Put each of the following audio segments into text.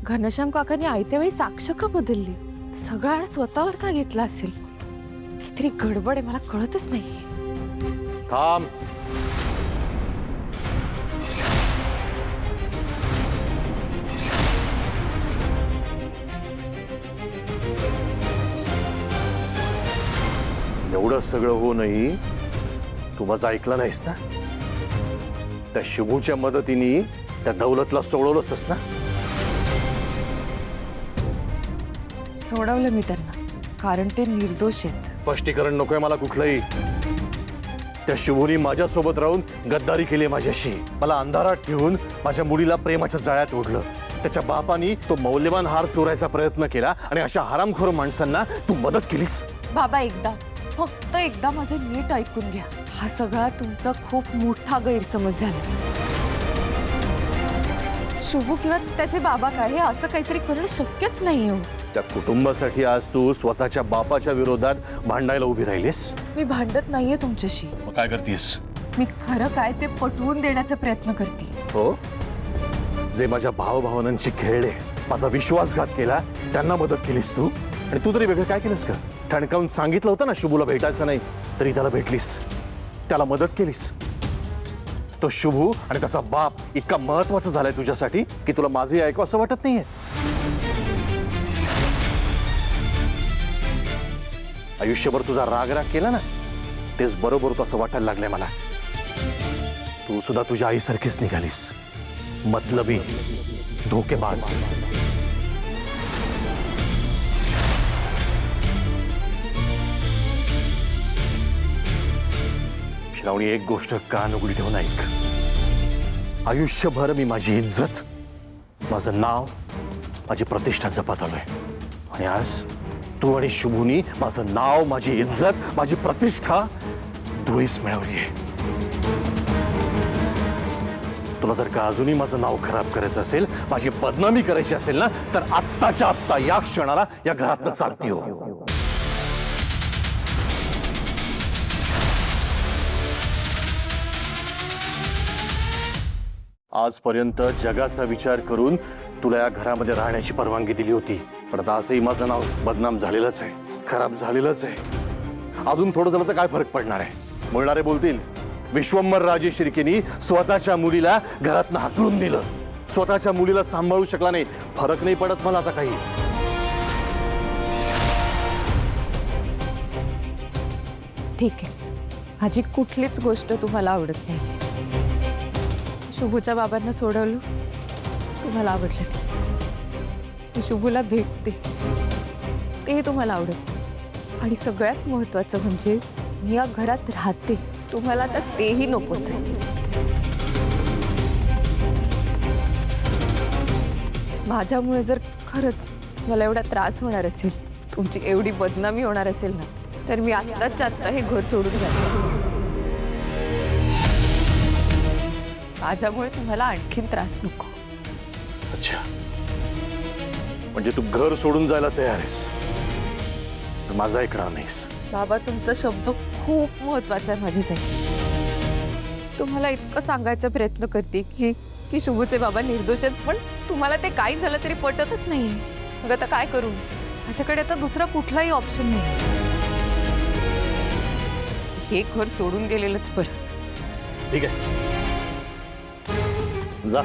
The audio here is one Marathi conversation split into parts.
घनश्याम काकांनी आयत्या वेळी साक्ष का बदलली? सगळा आळ स्वतःवर का घेतला असेल? काहीतरी गडबड आहे, मला कळतच नाही. थांब. एवढं सगळं होऊनही तू माझं ऐकलं नाहीस ना? त्या शुभूच्या मदतीने त्या दौलतला सोडवलंच ना? सोडवलं मी त्यांना, कारण ते निर्दोष आहेत. स्पष्टीकरण नकोय मला कुठलंही. त्या शुभूनी माझ्यासोबत राहून गद्दारी केली माझ्याशी. मला अंधारात ठेवून माझ्या मुलीला प्रेमाच्या जाळ्यात ओढलं. त्याच्या बापानी तो मौल्यवान हार चोरायचा प्रयत्न केला आणि अशा हरामखोर माणसांना तू मदत केलीस. बाबा, एकदा, फक्त एकदा माझे नीट ऐकून घ्या. हा सगळा तुमचा खूप मोठा गैरसमज झाला. शुभू किंवा त्याचे बाबा काय हे असं काहीतरी करणं शक्यच नाही हो. त्या कुटुंबासाठी आज तू स्वतःच्या बापाच्या विरोधात भांडायला उभी राहिलीस. मी भांडत नाहीये तुमच्याशी. मग काय करतेस? मी खरं काय ते पटवून देण्याचा प्रयत्न करते. हो, जे माझ्या भावभावनांशी खेळले, माझा विश्वासघात केला, त्यांना मदत केलीस तू. आणि तू तरी वेगळं काय केलंस का? ठणकावून सांगितलं होतं ना शुभूला भेटायचं नाही, तरी त्याला भेटलीस, त्याला मदत केलीस. तो शुभू आणि त्याचा बाप इतका महत्वाचा झालाय तुझ्यासाठी की तुला माझे ऐकू असं वाटत नाहीये? आयुष्यभर तुझा राग केला ना, तेच बरोबर होतं असं वाटायला लागलंय मला. तू सुद्धा तुझ्या आईसारखीच निघालीस, मतलबी, धोकेबाज. श्रावणी, एक गोष्ट कान उघडी ठेवून ऐक. आयुष्यभर मी माझी इज्जत, माझं नाव, माझी प्रतिष्ठा जपत आलोय. आणि आज तू आणि शुभूनी माझं नाव, माझी इज्जत, माझी प्रतिष्ठा धुळीस मिळवली आहे. तुला जर का अजूनही माझं नाव खराब करायचं असेल, माझी बदनामी करायची असेल ना, तर आत्ताच्या आत्ता या क्षणाला या घरातनं चालती हो. आजपर्यंत जगाचा विचार करून तुला या घरामध्ये राहण्याची परवानगी दिली होती, पण आता असंही माझं नाव बदनाम झालेलंच आहे, खराब झालेलंच आहे. अजून थोडं झालं तर काय फरक पडणार आहे? बोलणारे बोलतील, विश्वंभर राजे शिर्केनी स्वतःच्या मुलीला घरातनं हाकलून दिलं, स्वतःच्या मुलीला सांभाळू शकला नाही. फरक नाही पडत मला आता काही. ठीक आहे, माझी कुठलीच गोष्ट तुम्हाला आवडत नाही. शुभूच्या बाबांना सोडवलं, तुम्हाला आवडलं नाही. मी शुभूला भेटते, तेही तुम्हाला आवडत नाही. आणि सगळ्यात महत्त्वाचं म्हणजे मी या घरात राहते, तुम्हाला आता तेही नकोस आहे. माझ्यामुळे जर खरंच मला एवढा त्रास होणार असेल, तुमची एवढी बदनामी होणार असेल ना, तर मी आत्ताच्या आत्ता हे घर सोडून जाते. माझ्यामुळे तुम्हाला आणखीन त्रास नको. अच्छा, म्हणजे तू घर सोडून जायला तयार आहेस, माझा ऐकणार नाहीस? बाबा, तुमचा शब्द खूप महत्वाचा आहे माझ्यासाठी. तुम्हाला इतकं सांगायचा प्रयत्न करते की शुभूचे बाबा निर्दोष आहेत, पण तुम्हाला ते काही झालं तरी पटतच नाही. मग आता काय करू? माझ्याकडे आता दुसरा कुठलाही ऑप्शन नाही. हे घर सोडून गेलेलंच बरं. ठीक आहे, जा.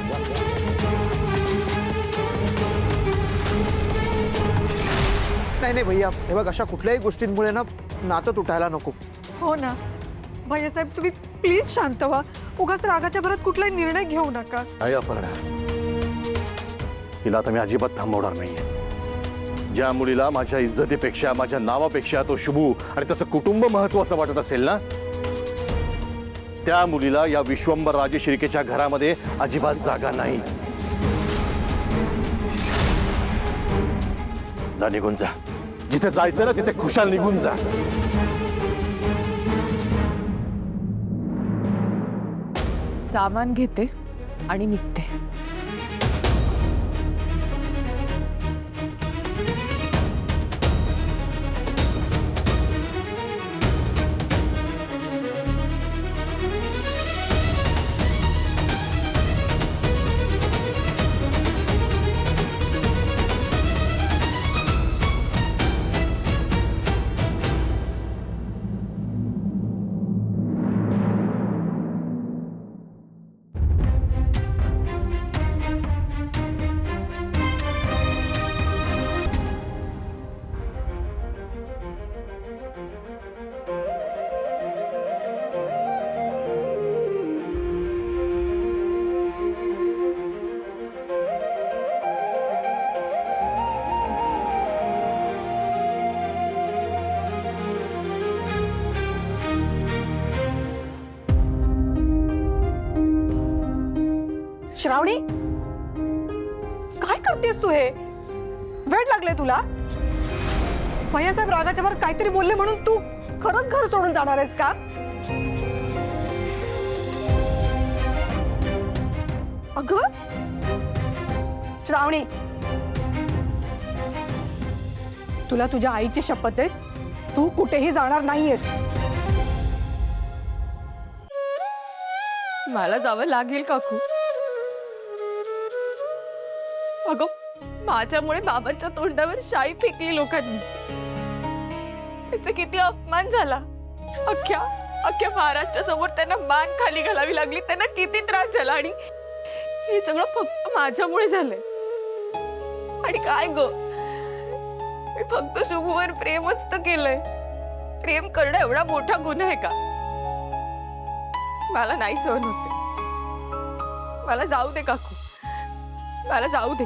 नाही नाही भैया, हे बघ, अशा कुठल्याही गोष्टींमुळे ना नातं तुटायला नको. हो ना भैयासाहेब, तुम्ही प्लीज शांत व्हा. उगाच रागाच्या भरात कुठलाही निर्णय घेऊ नका. नाही अपर्णा, तिला आता मी अजिबात थांबवणार नाहीये. ज्या मुलीला माझ्या इज्जतीपेक्षा, माझ्या नावापेक्षा तो शुभू आणि त्याचं कुटुंब महत्वाचं वाटत असेल ना, त्या मुलीला या विश्वंभर राजे शिर्केच्या घरामध्ये अजिबात जागा नाही. जा, निघून जा. जिथे जायचं ना तिथे खुशाल निघून जा. सामान घेते आणि निघते. श्रावणी, काय करतेस तू? हे वेळ लागले तुला? भैयासाहेब रागाच्या भरात काहीतरी बोलले म्हणून तू खरंच घर सोडून जाणार आहेस का? अगं श्रावणी, तुला तुझ्या आईची शपथ आहे, तू कुठेही जाणार नाहीयेस. मला जावं लागेल काकू. अगं, माझ्यामुळे बाबांच्या तोंडावर शाई फेकली लोकांनी. त्याचा किती अपमान झाला. अख्ख्या महाराष्ट्रासमोर त्यांना मान खाली घालावी लागली. त्यांना किती त्रास झाला. आणि हे सगळं फक्त माझ्यामुळे झालंय. आणि काय ग, मी फक्त शुभवर प्रेमच तर केलंय. प्रेम करणं एवढा मोठा गुन्हा आहे का? मला नाही सहन होते. मला जाऊ दे काकू, मला जाऊ दे.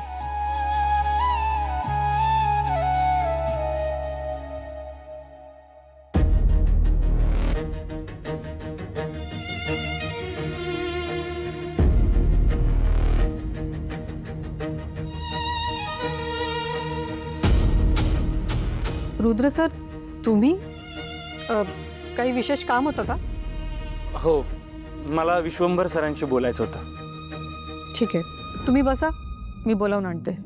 रुद्र सर, तुम्ही काही विशेष काम होतं का? हो, मला विश्वंभर सरांशी बोलायचं होतं. ठीक आहे, तुम्ही बसा, मी बोलावून आणते.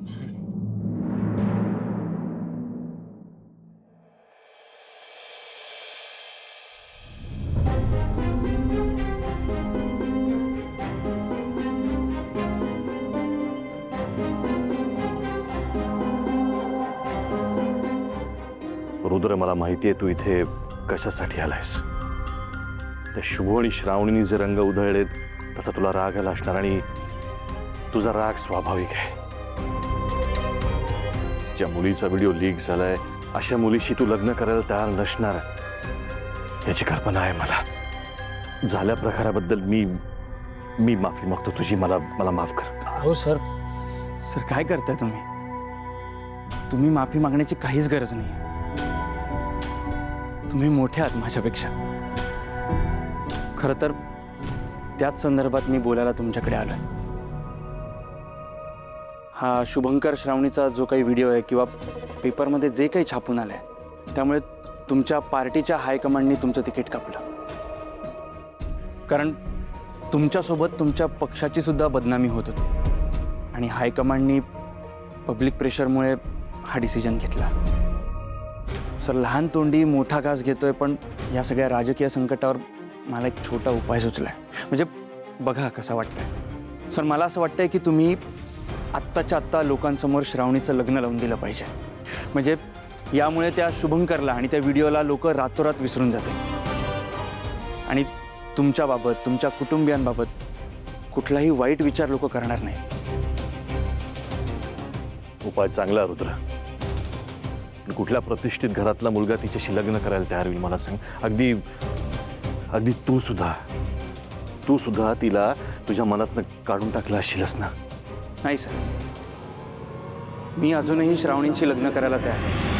रुद्र, मला माहिती आहे तू इथे कशासाठी आलायस. त्या शुभ आणि श्रावणीने जे रंग उधळलेत त्याचा तुला राग आला असणार. आणि तुझा राग स्वाभाविक आहे. ज्या मुलीचा व्हिडिओ लीक झालाय अशा मुलीशी तू लग्न करायला तयार नसणार याची कल्पना आहे मला. झाल्या प्रकाराबद्दल मी माफी मागतो तुझी. मला माफ कर. हो सर, काय करताय तुम्ही? तुम्ही माफी मागण्याची काहीच गरज नाही. तुम्ही मोठे आहात माझ्यापेक्षा. खरं तर त्याच संदर्भात मी बोलायला तुमच्याकडे आलोय. हा शुभंकर श्रावणीचा जो काही व्हिडिओ आहे किंवा पेपरमध्ये जे काही छापून आलंय त्यामुळे तुमच्या पार्टीच्या हायकमांडनी तुमचं तिकीट कापलं. कारण तुमच्यासोबत तुमच्या पक्षाची सुद्धा बदनामी होत होती. आणि हायकमांडनी पब्लिक प्रेशरमुळे हा डिसिजन घेतला. सर, लहान तोंडी मोठा घास घेतोय, पण या सगळ्या राजकीय संकटावर मला एक छोटा उपाय सुचलाय. म्हणजे बघा कसं वाटतंय. सर, मला असं वाटतंय की तुम्ही आत्ताच्या आत्ता लोकांसमोर श्रावणीचं लग्न लावून दिलं पाहिजे. म्हणजे यामुळे त्या शुभंकरला आणि त्या व्हिडिओला लोक रातोरात विसरून जातील. आणि तुमच्याबाबत, तुमच्या कुटुंबियांबाबत कुठलाही वाईट विचार लोक करणार नाही. उपाय चांगला रुद्र. पण कुठल्या प्रतिष्ठित घरातला मुलगा तिच्याशी लग्न करायला तयार होईल मला सांग. अगदी तू सुद्धा तिला तुझ्या मनातनं काढून टाकलं असशीलच ना. नाही सर, मी अजूनही श्रावणींशी लग्न करायला तयार आहे.